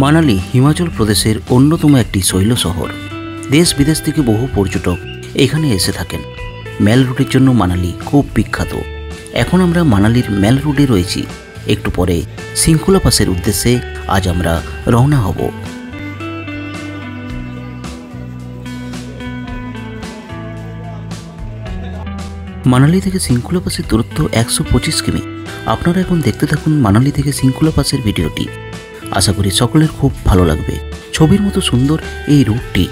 মানালি হিমাচল প্রদেশের অন্যতম একটি শৈল শহর। দেশ বিদেশ থেকে বহু পর্যটক এখানে এসে থাকেন। ম্যাল রুটের জন্য মানালি খুব বিখ্যাত। এখন আমরা মানালির ম্যাল রুটে রয়েছি। একটু পরে শৃঙ্খলা পাসের উদ্দেশ্যে আজ আমরা রওনা হব। মানালি থেকে শৃঙ্খলা পাসের দূরত্ব 125 কিমি। আপনারা এখন দেখতে থাকুন মানালি থেকে শৃঙ্খলা পাসের ভিডিওটি। আশা করি সকলের খুব ভালো লাগবে। ছবির মতো সুন্দর এই রুটটি।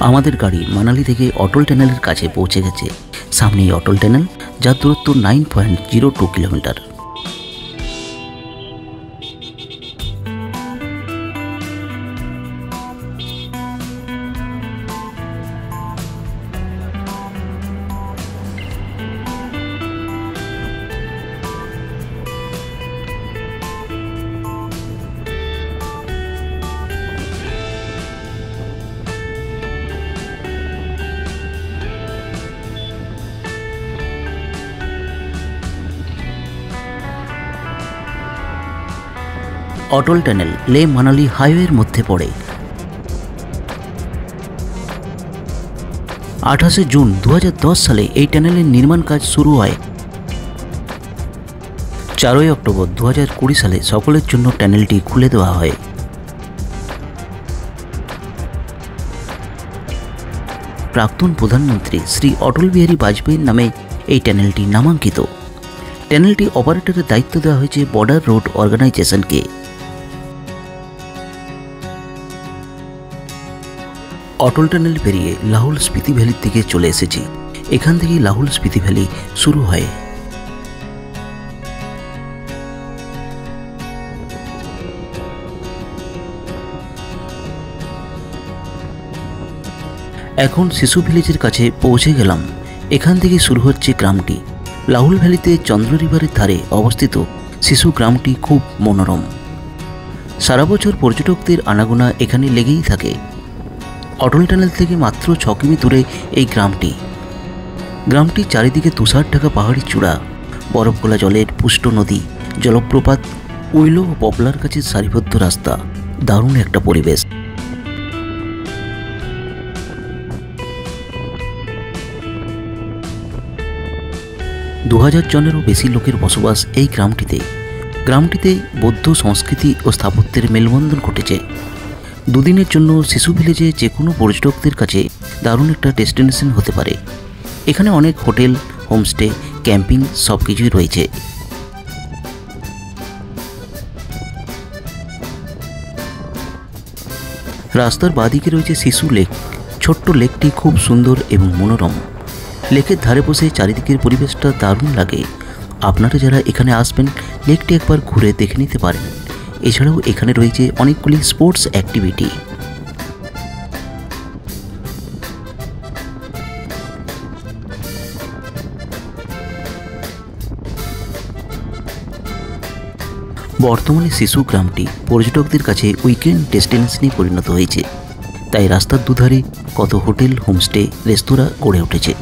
আমাদের গাড়ি মানালি থেকে অটল টানেলের কাছে পৌঁছে গেছে। সামনেই অটল টানেল, যার দূরত্ব 9.02 কিলোমিটার। অটল টানেল লে মানালি হাইওয়ের মধ্যে পড়ে। 28 জুন 2010 সালে এই টানেলের নির্মাণ কাজ শুরু হয়। 4 অক্টোবর 2020 সালে সকলের জন্য টানেলটি খুলে দেওয়া হয়। প্রাক্তন প্রধানমন্ত্রী শ্রী অটল বিহারী বাজপেয়ীর নামে এই টানেলটি নামাঙ্কিত। টানেলটি অপারেটরের দায়িত্ব দেওয়া হয়েছে বর্ডার রোড অর্গানাইজেশনকে। অটল টানেল পেরিয়ে লাহুল স্পিতি ভ্যালির দিকে চলে এসেছি। এখান থেকেই লাহুল স্পিতি ভ্যালি শুরু হয়। এখন শিশু ভিলেজের কাছে পৌঁছে গেলাম। এখান থেকে শুরু হচ্ছে গ্রামটি। লাহুল ভ্যালিতে চন্দ্র রিভারের ধারে অবস্থিত শিশু গ্রামটি খুব মনোরম। সারা বছর পর্যটকদের আনাগোনা এখানে লেগেই থাকে। অটল টানেল থেকে মাত্র 6 কিমি দূরে এই গ্রামটি চারিদিকে তুষার ঢাকা পাহাড়ি চূড়া, বরফ গোলা জলের পুষ্ট নদী, জলপ্রপাত, উইলো ও পপলার কাছে সারিবদ্ধ রাস্তা। দারুণ একটা পরিবেশ। দু 2000 জনেরও বেশি লোকের বসবাস এই গ্রামটিতে বৌদ্ধ সংস্কৃতি ও স্থাপত্যের মেলবন্ধন ঘটেছে। দুদিনের জন্য শিশু ভিলেজে যে কোনো পর্যটকদের কাছে দারুণ একটা ডেস্টিনেশন হতে পারে। এখানে অনেক হোটেল, হোমস্টে, ক্যাম্পিং সব কিছুই রয়েছে। রাস্তার বাঁদিকে রয়েছে শিশু লেক। ছোট্ট লেকটি খুব সুন্দর এবং মনোরম। লেকের ধারে বসে চারিদিকের পরিবেশটা দারুণ লাগে। আপনারা যারা এখানে আসবেন, লেকটি একবার ঘুরে দেখে নিতে পারেন। এছাড়াও এখানে রয়েছে অনেকগুলি স্পোর্টস অ্যাক্টিভিটি। বর্তমানে শিশু গ্রামটি পর্যটকদের কাছে উইকেন্ড ডেস্টিনেশনে পরিণত হয়েছে। তাই রাস্তার দুধারে কত হোটেল, হোমস্টে, রেস্তোরাঁ গড়ে উঠেছে।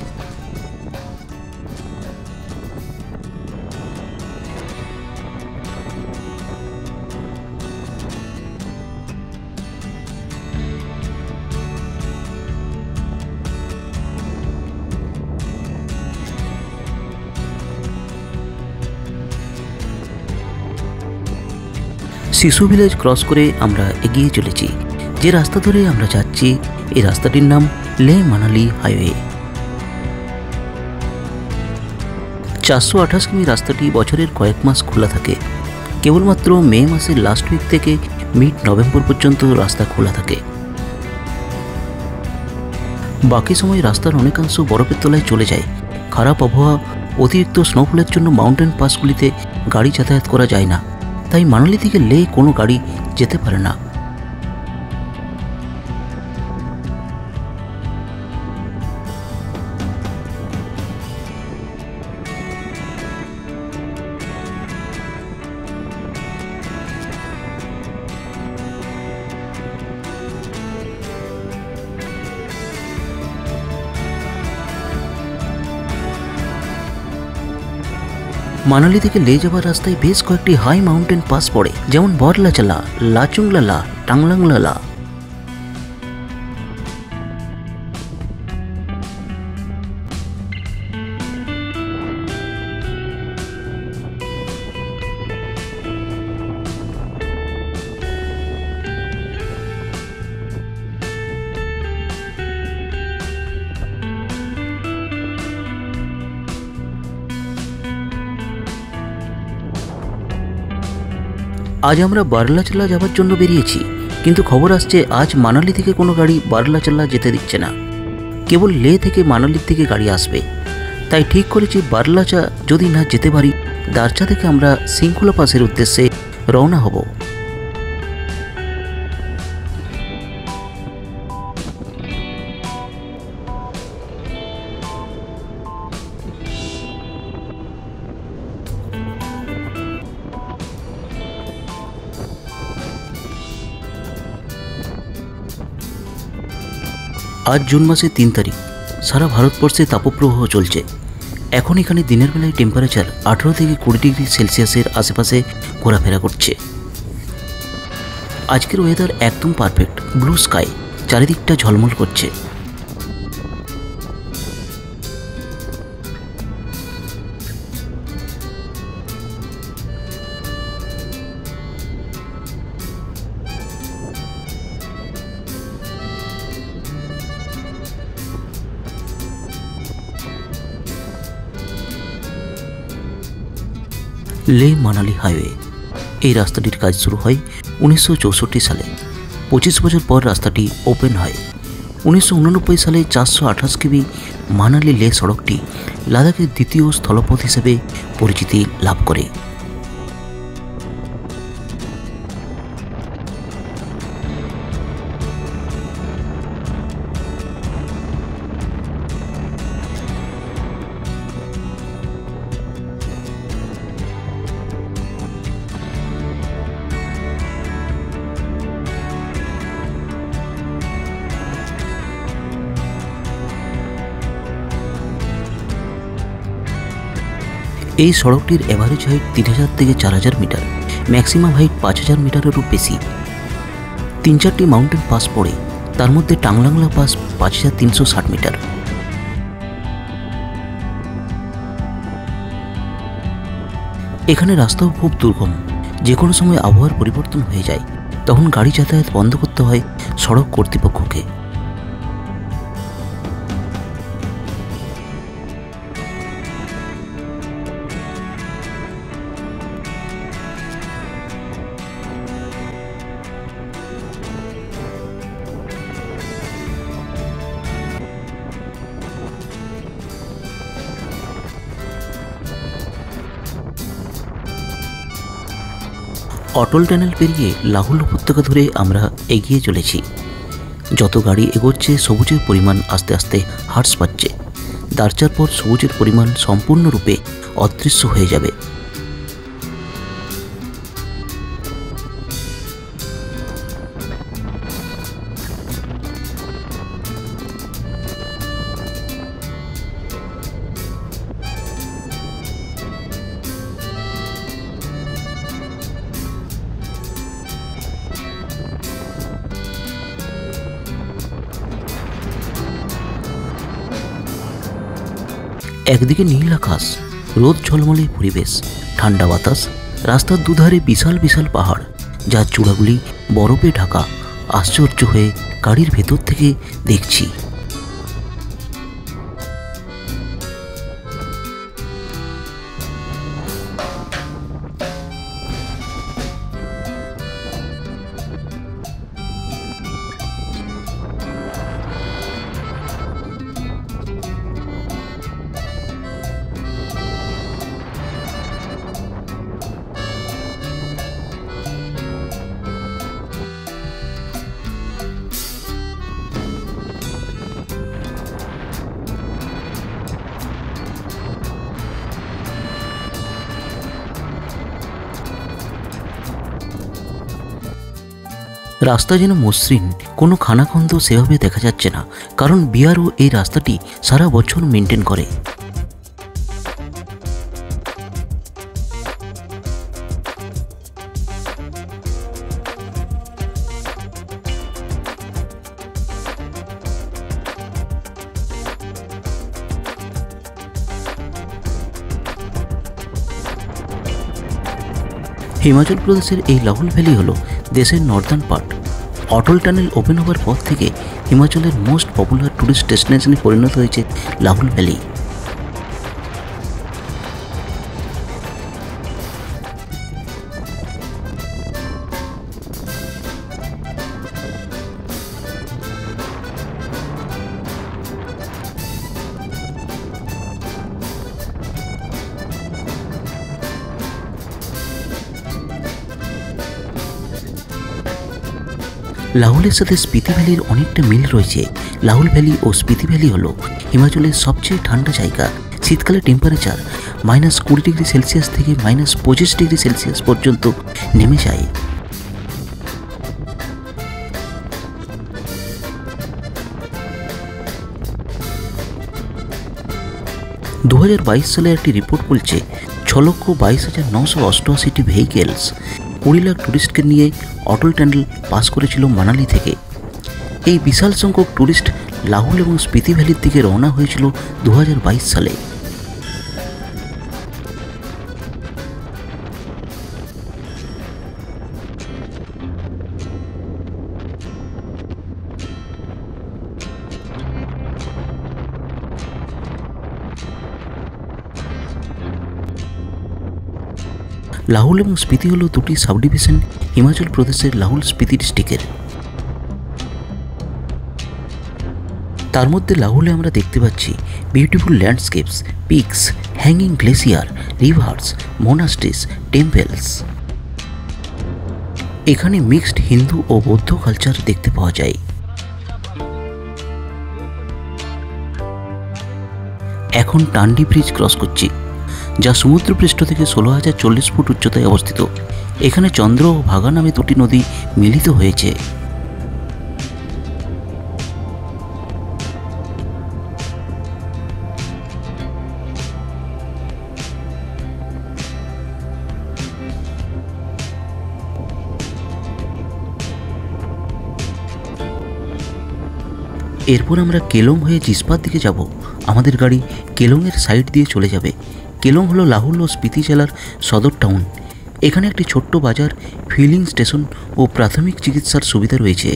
শিশু ভিলেজ ক্রস করে আমরা এগিয়ে চলেছি। যে রাস্তা ধরে আমরা যাচ্ছি, এই রাস্তাটির নাম লে মানালি হাইওয়ে। 428 কিমি রাস্তাটি বছরের কয়েক মাস খোলা থাকে। কেবলমাত্র মে মাসের লাস্ট উইক থেকে মিড নভেম্বর পর্যন্ত রাস্তা খোলা থাকে। বাকি সময় রাস্তার অনেকাংশ বরফের তলায় চলে যায়। খারাপ আবহাওয়া, অতিরিক্ত স্নোফলের জন্য মাউন্টেন পাসগুলিতে গাড়ি যাতায়াত করা যায় না। তাই মানালি থেকে লে কোনো গাড়ি যেতে পারে না। মানালি থেকে লে যাওয়ার রাস্তায় বেশ কয়েকটি হাই মাউন্টেন পাস পড়ে, যেমন বরলাচালা, লাচুংলালা, টাংলাংলালা। আজ আমরা বারলাচালা যাওয়ার জন্য বেরিয়েছি, কিন্তু খবর আসছে আজ মানালি থেকে কোনো গাড়ি বারলাচালা যেতে দিচ্ছে না, কেবল লে থেকে মানালির থেকে গাড়ি আসবে। তাই ঠিক করেছি বারলাচা যদি না যেতে পারি, দারচা থেকে আমরা শৃঙ্খলা পাসের উদ্দেশ্যে রওনা হব। আজ জুন মাসের 3 তারিখ। সারা ভারতবর্ষে তাপপ্রবাহ চলছে। এখন এখানে দিনের বেলায় টেম্পারেচার 18 থেকে 20 ডিগ্রি সেলসিয়াসের আশেপাশে ঘোরাফেরা করছে। আজকের ওয়েদার একদম পারফেক্ট, ব্লু স্কাই, চারিদিকটা ঝলমল করছে। লে মানালি হাইওয়ে, এই রাস্তাটির কাজ শুরু হয় 1964 সালে। 25 বছর পর রাস্তাটি ওপেন হয়। 1989 সালে 428 কিমি মানালি লে সড়কটি লাদাখের দ্বিতীয় স্থলপথ হিসেবে পরিচিতি লাভ করে। এই সড়কটির এভারেজ হাইট 3000 থেকে 4000 মিটার, ম্যাক্সিমাম হাইট 5000 মিটারেরও বেশি। 3-4টি মাউন্টেন পাস পড়ে, তার মধ্যে টাংলাংলা পাস 5360 মিটার। এখানে রাস্তাও খুব দুর্গম, যে কোনো সময় আবহাওয়ার পরিবর্তন হয়ে যায়, তখন গাড়ি যাতায়াত বন্ধ করতে হয় সড়ক কর্তৃপক্ষকে। অটল টানেল পেরিয়ে লাহুল উপত্যকা ধরে আমরা এগিয়ে চলেছি। যত গাড়ি এগোচ্ছে সবুজের পরিমাণ আস্তে আস্তে হ্রাস পাচ্ছে। দারচার পর সবুজের পরিমাণ সম্পূর্ণরূপে অদৃশ্য হয়ে যাবে। একদিকে নীল আকাশ, রোদ ঝলমলে পরিবেশ, ঠান্ডা বাতাস, রাস্তার দুধারে বিশাল বিশাল পাহাড়, যার চূড়াগুলি বরফে ঢাকা। আশ্চর্য হয়ে গাড়ির ভেতর থেকে দেখছি। রাস্তা যেন মসৃণ, কোনো খানাখন্দ সেভাবে দেখা যাচ্ছে না, কারণ বিআরও এই রাস্তাটি সারা বছর মেনটেন করে। হিমাচল প্রদেশের এই লাহুল ভ্যালি হলো দেশের নর্দার্ন পার্ট। অটল টানেল ওপেন হওয়ার পর থেকে হিমাচলের মোস্ট পপুলার ট্যুরিস্ট ডেস্টিনেশনে পরিণত হয়েছে লাহুল ভ্যালি। লাহুলের সাথে স্পিতি ভ্যালির অনেকটা মিল রয়েছে। লাহুল ভ্যালি ও স্পিতি ভ্যালি হলো হিমাচলের সবচেয়ে ঠান্ডা জায়গা। শীতকালে টেম্পারেচার -20 ডিগ্রি সেলসিয়াস থেকে -25 ডিগ্রি সেলসিয়াস পর্যন্ত নেমে যায়। দু সালে একটি রিপোর্ট বলছে 6,22,988টি ভেহিকেলস 20 লাখ ট্যুরিস্টকে নিয়ে অটল টানেল পাস করেছিল মানালি থেকে। এই বিশাল সংখ্যক ট্যুরিস্ট লাহুল এবং স্পিতি ভ্যালির দিকে রওনা হয়েছিল 2022 সালে। লাহুল এবং স্পিতি হলো দুটি সাবডিভিশন হিমাচল প্রদেশের লাহুল স্পিতি ডিস্ট্রিক্টের। তার মধ্যে লাহুলে আমরা দেখতে পাচ্ছি beautiful landscapes, peaks, hanging glacier, rivers, monasteries, temples. এখানে মিক্সড হিন্দু ও বৌদ্ধ কালচার দেখতে পাওয়া যায়। এখন টান্ডি ব্রিজ ক্রস করছি, যা সমুদ্রপৃষ্ঠ থেকে 16,040 ফুট উচ্চতায় অবস্থিত। এখানে চন্দ্র ও ভাগা নামে দুটি নদী মিলিত হয়েছে। এরপর আমরা কেলং হয়ে জিসপার দিকে যাব। আমাদের গাড়ি কেলংয়ের সাইড দিয়ে চলে যাবে। কেলং হলো লাহুল ও স্পিতি জেলার সদর টাউন। এখানে একটি ছোট্ট বাজার, ফিলিং স্টেশন ও প্রাথমিক চিকিৎসার সুবিধা রয়েছে।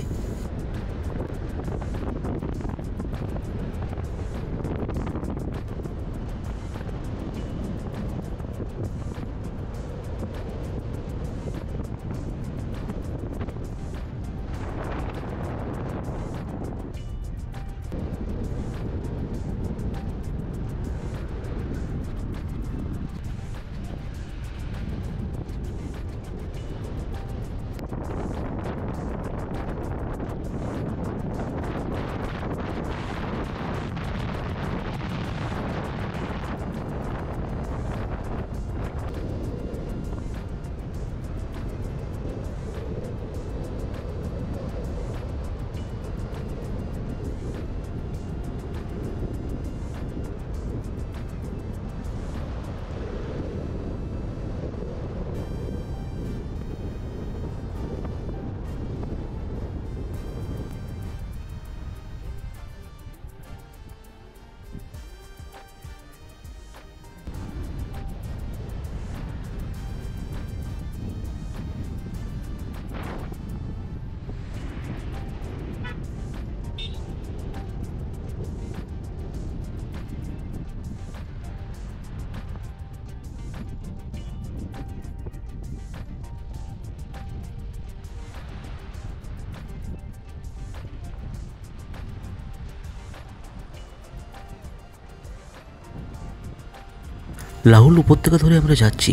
লাহুল উপত্যকা ধরে আমরা যাচ্ছি।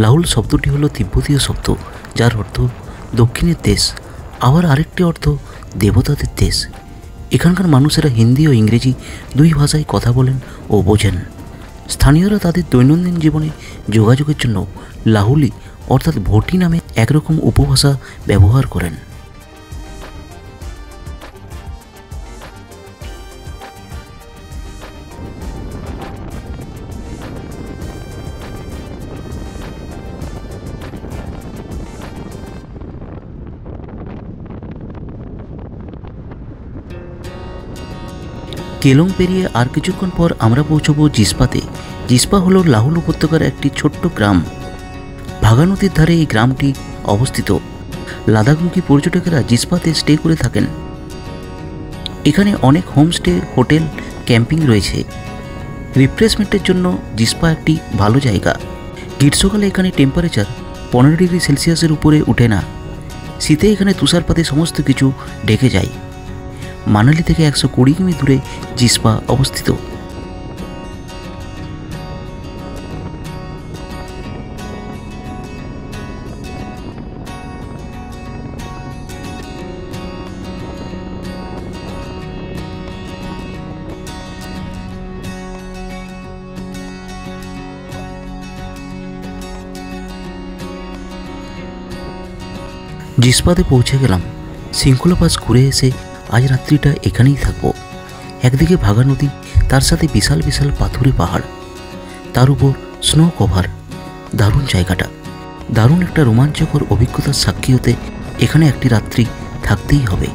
লাহুল শব্দটি হলো তিব্বতীয় শব্দ, যার অর্থ দক্ষিণের দেশ, আবার আরেকটি অর্থ দেবতাদের দেশ। এখানকার মানুষেরা হিন্দি ও ইংরেজি দুই ভাষায় কথা বলেন ও বোঝেন। স্থানীয়রা তাদের দৈনন্দিন জীবনে যোগাযোগের জন্য লাহুলি অর্থাৎ ভোটি নামে একরকম উপভাষা ব্যবহার করেন। কেলং পেরিয়ে আর কিছুক্ষণ পর আমরা পৌঁছব জিসপাতে। জিসপা হলো লাহুল উপত্যকার একটি ছোট্ট গ্রাম। ভাগা নদীর ধারে এই গ্রামটি অবস্থিত। লাদাখমুখী পর্যটকেরা জিসপাতে স্টে করে থাকেন। এখানে অনেক হোমস্টে, হোটেল, ক্যাম্পিং রয়েছে। রিফ্রেশমেন্টের জন্য জিসপা একটি ভালো জায়গা। গ্রীষ্মকালে এখানে টেম্পারেচার 15 ডিগ্রি সেলসিয়াসের উপরে উঠে না। শীতে এখানে তুষারপাতে সমস্ত কিছু ঢেকে যায়। মানালি থেকে 120 কিমি দূরে জিসপা অবস্থিত। জিসপাতে পৌঁছে গেলাম। শৃঙ্খলা পাস ঘুরে এসে আজ রাত্রিটা এখানেই থাকবো। একদিকে ভাগা নদী, তার সাথে বিশাল বিশাল পাথুরে পাহাড়, তার উপর স্নো কভার। দারুণ জায়গাটা, দারুণ একটা রোমাঞ্চকর অভিজ্ঞতার সাক্ষী হতে এখানে একটি রাত্রি থাকতেই হবে।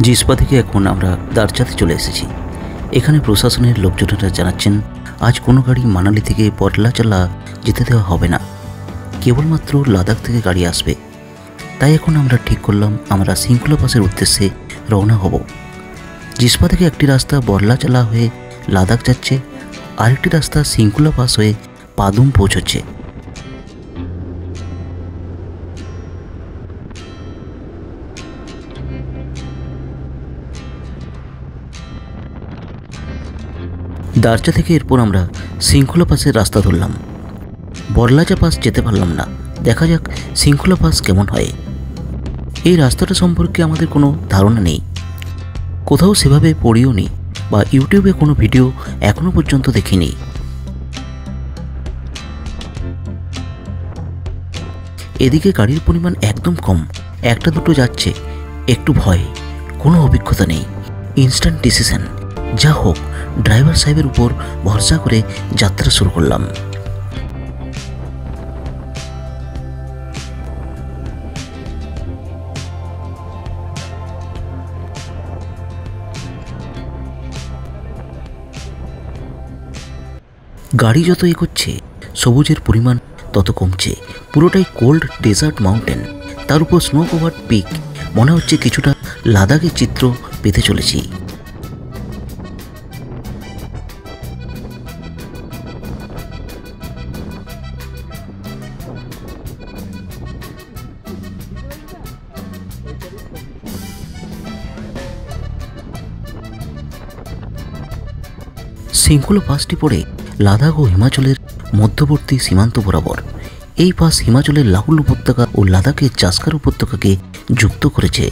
জিসপা থেকে এখন আমরা দারচাতে চলে এসেছি। এখানে প্রশাসনের লোকজনেরা জানাচ্ছেন আজ কোনো গাড়ি মানালি থেকে বটলাচালা যেতে দেওয়া হবে না, কেবলমাত্র লাদাখ থেকে গাড়ি আসবে। তাই এখন আমরা ঠিক করলাম আমরা শৃঙ্খলা পাসের উদ্দেশ্যে রওনা হব। জিসপা থেকে একটি রাস্তা বটলাচালা হয়ে লাদাখ যাচ্ছে, আরেকটি রাস্তা শৃঙ্খলা পাস হয়ে পাদুম পৌঁছচ্ছে। দারচা থেকে এরপর আমরা শৃঙ্খলা পাসের রাস্তা ধরলাম। বড়লাচা পাস যেতে পারলাম না, দেখা যাক শৃঙ্খলা পাস কেমন হয়। এই রাস্তাটা সম্পর্কে আমাদের কোনো ধারণা নেই, কোথাও সেভাবে পড়িও নি বা ইউটিউবে কোনো ভিডিও এখনো পর্যন্ত দেখিনি। এদিকে গাড়ির পরিমাণ একদম কম, একটা দুটো যাচ্ছে, একটু ভয়, কোনো অভিজ্ঞতা নেই, ইনস্ট্যান্ট ডিসিশন। যা হোক, ড্রাইভার সাহেবের উপর ভরসা করে যাত্রা শুরু করলাম। গাড়ি যত এগোচ্ছে সবুজের পরিমাণ তত কমছে। পুরোটাই কোল্ড ডেজার্ট মাউন্টেন, তার উপর স্নো কভার্ড পিক। মনে হচ্ছে কিছুটা লাদাখের চিত্র পেতে চলেছি। শৃঙ্খলা পাসটি পড়ে লাদাখ ও হিমাচলের মধ্যবর্তী সীমান্ত বরাবর। এই পাস হিমাচলের লাহুল উপত্যকা ও লাদাখের জাস্কার উপত্যকাকে যুক্ত করেছে।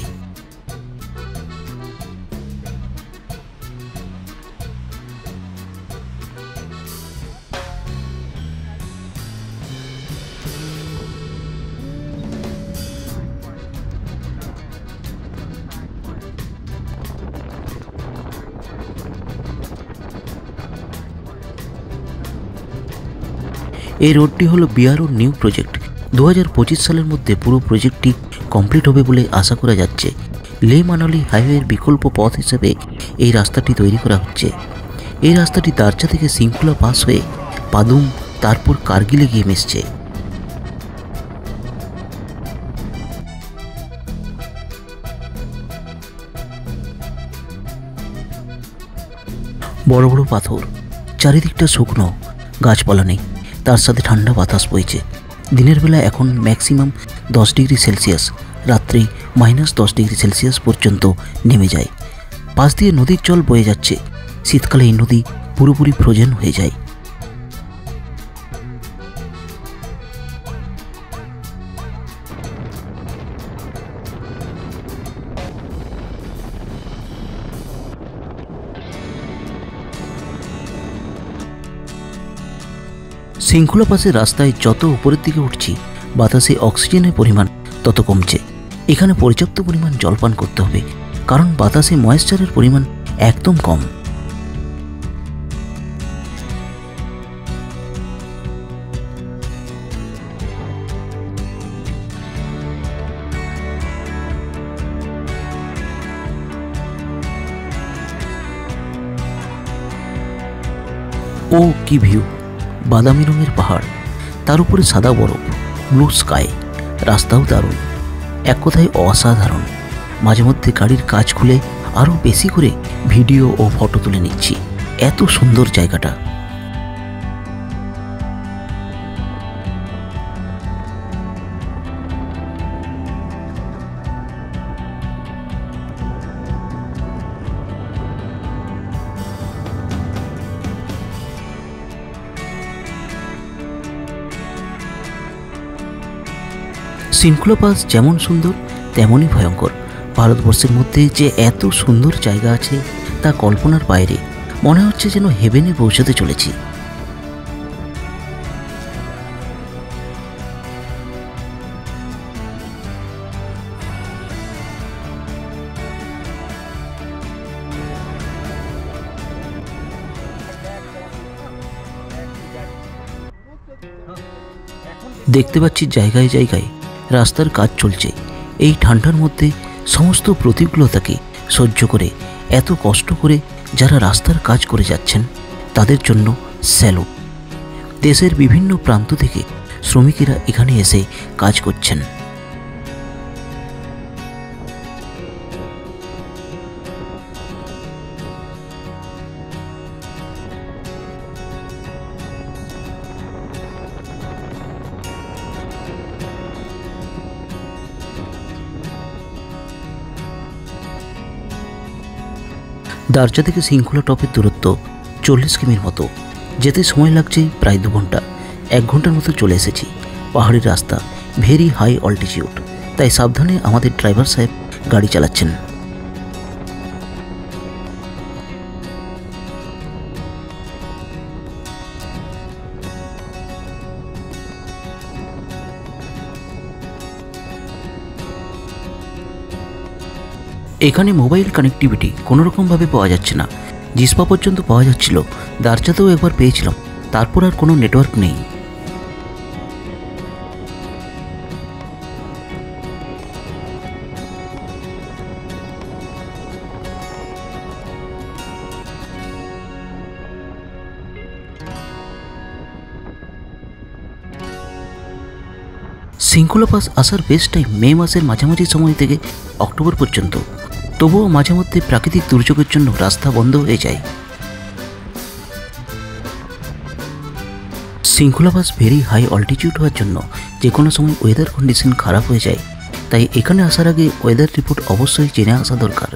এই রোডটি হলো বিআরও নিউ প্রজেক্ট। 2025 সালের মধ্যে পুরো প্রজেক্টটি কমপ্লিট হবে বলে আশা করা যাচ্ছে। লে মানালি হাইওয়ের বিকল্প পথ হিসেবে এই রাস্তাটি তৈরি করা হচ্ছে। এই রাস্তাটি দারচা থেকে শৃঙ্খলা পাস হয়ে পাদুম, তারপর কার্গিলে গিয়ে মিশছে। বড় বড় পাথর, চারিদিকটা শুকনো, গাছপালা নেই, তার সাথে ঠান্ডা বাতাস বইছে। দিনের বেলা এখন ম্যাক্সিমাম 10 ডিগ্রি সেলসিয়াস, রাত্রি -10 ডিগ্রি সেলসিয়াস পর্যন্ত নেমে যায়। পাশ দিয়ে নদীর জল বয়ে যাচ্ছে। শীতকালে এই নদী পুরোপুরি ফ্রোজেন হয়ে যায়। শৃঙ্খলা পাসের রাস্তায় যত উপরের দিকে উঠছি, বাতাসে অক্সিজেনের পরিমাণ তত কমছে। এখানে পর্যাপ্ত পরিমাণ জলপান করতে হবে, কারণ বাতাসে ময়েশ্চারের পরিমাণ একদম কম। ও কি ভিউ! বাদামি রঙের পাহাড়, তার উপরে সাদা বরফ, ব্লু স্কাই, রাস্তাও দারুণ, এক কথায় অসাধারণ। মাঝে মধ্যে গাড়ির কাঁচ খুলে আরও বেশি করে ভিডিও ও ফটো তুলে নিচ্ছি। এত সুন্দর জায়গাটা। শৃঙ্খলা পাস যেমন সুন্দর তেমনই ভয়ঙ্কর। ভারতবর্ষের মধ্যে যে এত সুন্দর জায়গা আছে তা কল্পনার বাইরে। মনে হচ্ছে যেন হেভেনে পৌঁছাতে চলেছি। দেখতে পাচ্ছি জায়গায় জায়গায় রাস্তার কাজ চলছে। এই ঠান্ডার মধ্যে সমস্ত প্রতিকূলতাকে সহ্য করে এত কষ্ট করে যারা রাস্তার কাজ করে যাচ্ছেন, তাদের জন্য স্যালুট। দেশের বিভিন্ন প্রান্ত থেকে শ্রমিকেরা এখানে এসে কাজ করছেন। দারচা থেকে শৃঙ্খলা টপের দূরত্ব 40 কিমির মতো। যেতে সময় লাগছে প্রায় 2 ঘন্টা। 1 ঘন্টার মতো চলে এসেছি। পাহাড়ের রাস্তা, ভেরি হাই অল্টিটিউড, তাই সাবধানে আমাদের ড্রাইভার সাহেব গাড়ি চালাচ্ছেন। এখানে মোবাইল কানেক্টিভিটি কোনোরকমভাবে পাওয়া যাচ্ছে না। জিসপা পর্যন্ত পাওয়া যাচ্ছিল, দারচাতেও একবার পেয়েছিলাম, তারপর আর কোনো নেটওয়ার্ক নেই। শৃঙ্খলা পাস আসার বেস্ট টাইম মে মাসের মাঝামাঝি সময় থেকে অক্টোবর পর্যন্ত। তবুও মাঝে মধ্যে প্রাকৃতিক দুর্যোগের জন্য রাস্তা বন্ধ হয়ে যায়। শৃঙ্খলা পাস ভেরি হাই অল্টিটিউড হওয়ার জন্য যে কোনো সময় ওয়েদার কন্ডিশন খারাপ হয়ে যায়, তাই এখানে আসার আগে ওয়েদার রিপোর্ট অবশ্যই জেনে আসা দরকার।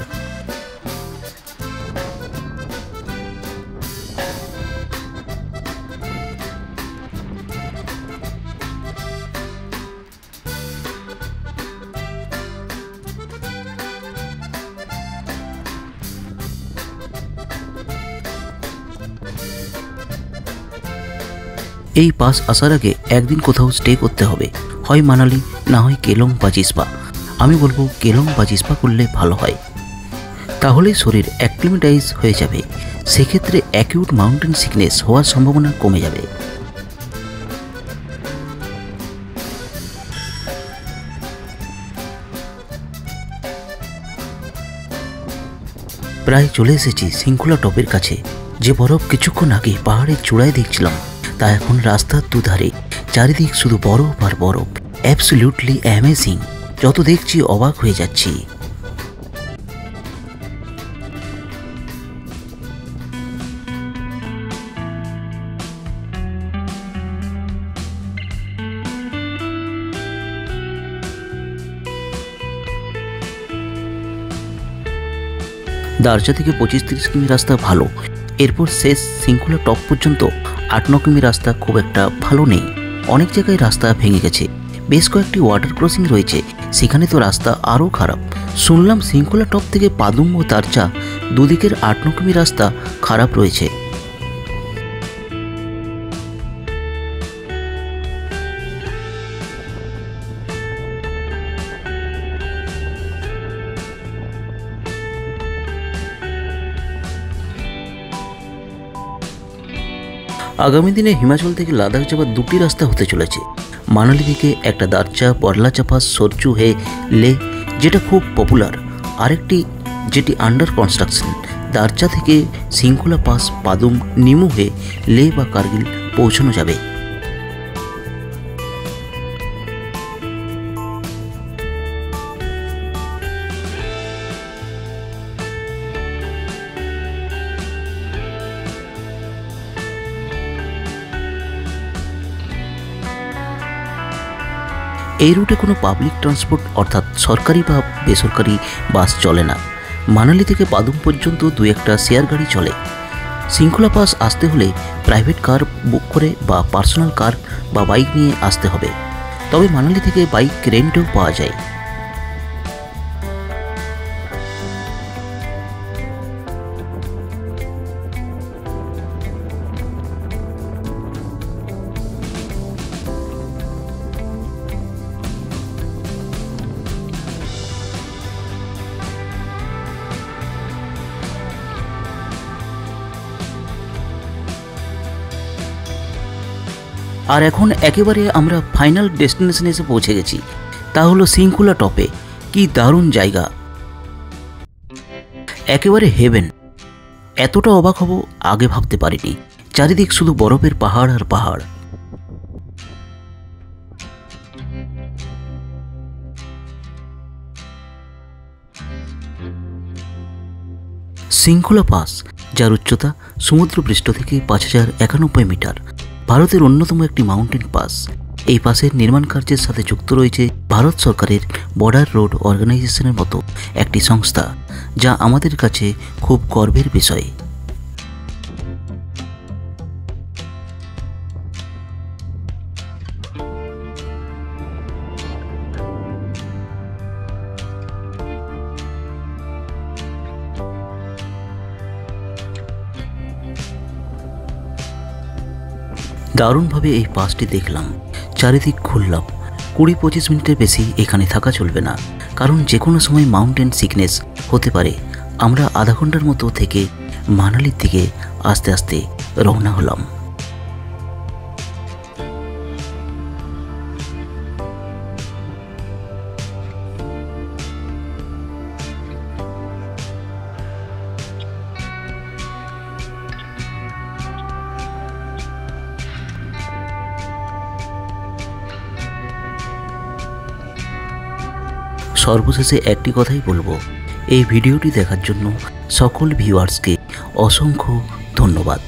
এই পাস আসার আগে একদিন কোথাও স্টে করতে হবে, হয় মানালি, না হয় কেলং বা জিসপা। আমি বলবো কেলং বা জিসপা করলে ভালো হয়, তাহলেই শরীর অ্যাক্লিমেটাইজ হয়ে যাবে। সেক্ষেত্রে অ্যাকিউট মাউন্টেন সিকনেস হওয়ার সম্ভাবনা কমে যাবে। প্রায় চলে এসেছি শৃঙ্খলা টপের কাছে। যে বরফ কিছুক্ষণ আগে পাহাড়ের চূড়ায় দেখছিলাম, তা এখন রাস্তার দুধারে চারিদিক শুধু বরফ আর বরফ। Absolutely amazing. যত দেখছি অবাক হয়ে যাচ্ছি। দারচা থেকে 25-30 কিমি রাস্তা ভালো, এরপর শেষ শৃঙ্খলা টপ পর্যন্ত 8-9 কিমি রাস্তা খুব একটা ভালো নেই। অনেক জায়গায় রাস্তা ভেঙে গেছে, বেশ কয়েকটি ওয়াটার ক্রসিং রয়েছে, সেখানে তো রাস্তা আরও খারাপ। শুনলাম শৃঙ্খলা টপ থেকে পাদুম ও দারচা দুদিকের 8-9 কিমি রাস্তা খারাপ রয়েছে। আগামী দিনে হিমাচল থেকে লাদাখ যাওয়ার দুটি রাস্তা হতে চলেছে। মানালি থেকে একটা দারচা বরলাচা পাস সরচু হে লে, যেটা খুব পপুলার, আরেকটি যেটি আন্ডার কনস্ট্রাকশন দারচা থেকে শৃঙ্খলা পাস পাদুম নিমু হয়ে লে বা কার্গিল পৌঁছানো যাবে। এই রুটে কোনো পাবলিক ট্রান্সপোর্ট অর্থাৎ সরকারি বা বেসরকারি বাস চলে না। মানালি থেকে পাদুম পর্যন্ত দু একটা শেয়ার গাড়ি চলে। শৃঙ্খলা পাস আসতে হলে প্রাইভেট কার বুক করে বা পার্সোনাল কার বা বাইক নিয়ে আসতে হবে, তবে মানালি থেকে বাইক রেন্টেও পাওয়া যায়। আর এখন একেবারে আমরা ফাইনাল ডেস্টিনেশনে এসে পৌঁছে গেছি, তা হলো শৃঙ্খলা টপে। কি দারুণ জায়গা, একেবারে হেভেন। এতটা অবাক হব আগে ভাবতে পারিনি। চারিদিক শুধু বরফের পাহাড় আর পাহাড়। শৃঙ্খলা পাস, যার উচ্চতা সমুদ্রপৃষ্ঠ থেকে 5091 মিটার, ভারতের অন্যতম একটি মাউন্টেন পাস। এই পাসের নির্মাণ কার্যের সাথে যুক্ত রয়েছে ভারত সরকারের বর্ডার রোড অর্গানাইজেশনের মতো একটি সংস্থা, যা আমাদের কাছে খুব গর্বের বিষয়। দারুণভাবে এই পাসটি দেখলাম, চারিদিক ঘুরলাম। 20-25 মিনিটের বেশি এখানে থাকা চলবে না, কারণ যে কোনো সময় মাউন্টেন সিকনেস হতে পারে। আমরা আধা ঘন্টার মতো থেকে মানালির দিকে আস্তে আস্তে রওনা হলাম। সর্বশেষে একটি কথাই বলবো, এই ভিডিওটি দেখার জন্য সকল ভিউয়ার্সকে অসংখ্য ধন্যবাদ।